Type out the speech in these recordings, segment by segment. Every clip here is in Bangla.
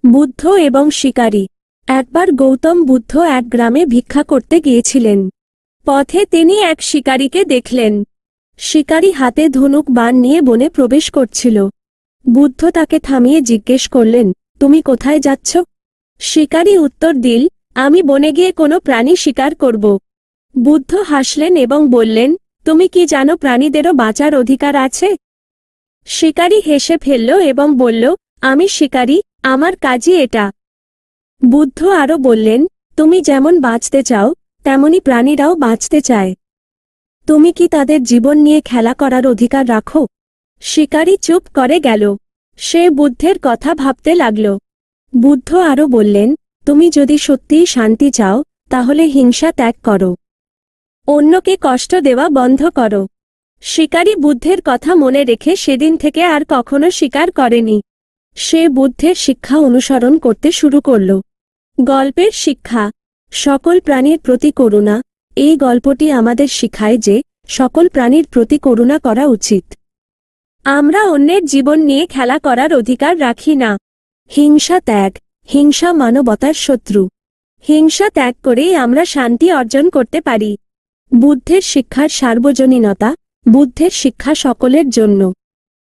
বুদ্ধ এবং শিকারী। একবার গৌতম বুদ্ধ এক গ্রামে ভিক্ষা করতে গিয়েছিলেন। পথে তিনি এক শিকারীকে দেখলেন। শিকারী হাতে ধনুক বাণ নিয়ে বনে প্রবেশ করছিল। বুদ্ধ তাকে থামিয়ে জিজ্ঞেস করলেন, তুমি কোথায় যাচ্ছ? শিকারী উত্তর দিল, আমি বনে গিয়ে কোনো প্রাণী শিকার করব। বুদ্ধ হাসলেন এবং বললেন, তুমি কি জানো প্রাণীদেরও বাঁচার অধিকার আছে? শিকারী হেসে ফেলল এবং বলল, আমি শিকারী, আমার কাজই এটা। বুদ্ধ আরও বললেন, তুমি যেমন বাঁচতে চাও তেমনি প্রাণীরাও বাঁচতে চায়। তুমি কি তাদের জীবন নিয়ে খেলা করার অধিকার রাখো? শিকারী চুপ করে গেল। সে বুদ্ধের কথা ভাবতে লাগল। বুদ্ধ আরও বললেন, তুমি যদি সত্যিই শান্তি চাও তাহলে হিংসা ত্যাগ করো। অন্যকে কষ্ট দেওয়া বন্ধ করো। শিকারী বুদ্ধের কথা মনে রেখে সেদিন থেকে আর কখনো শিকার করেনি। সে বুদ্ধের শিক্ষা অনুসরণ করতে শুরু করল। গল্পের শিক্ষা। সকল প্রাণীর প্রতি করুণা। এই গল্পটি আমাদের শিখায় যে সকল প্রাণীর প্রতি করুণা করা উচিত। আমরা অন্যের জীবন নিয়ে খেলা করার অধিকার রাখি না। হিংসা ত্যাগ। হিংসা মানবতার শত্রু। হিংসা ত্যাগ করেই আমরা শান্তি অর্জন করতে পারি। বুদ্ধের শিক্ষার সার্বজনীনতা। বুদ্ধের শিক্ষা সকলের জন্য।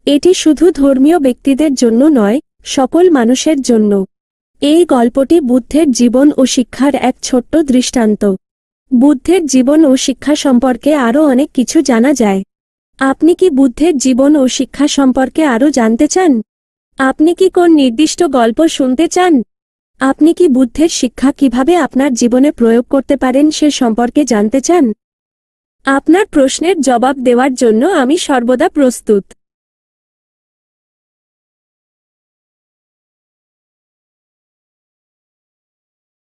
এটি শুধু ধর্মীয় ব্যক্তিদের জন্য নয়, সকল মানুষের জন্য। এই গল্পটি বুদ্ধের জীবন ও শিক্ষার এক ছোট্ট দৃষ্টান্ত। বুদ্ধের জীবন ও শিক্ষা সম্পর্কে আরও অনেক কিছু জানা যায়। আপনি কি বুদ্ধের জীবন ও শিক্ষা সম্পর্কে আরও জানতে চান? আপনি কি কোন নির্দিষ্ট গল্প শুনতে চান? আপনি কি বুদ্ধের শিক্ষা কিভাবে আপনার জীবনে প্রয়োগ করতে পারেন সে সম্পর্কে জানতে চান? আপনার প্রশ্নের জবাব দেওয়ার জন্য আমি সর্বদা প্রস্তুত।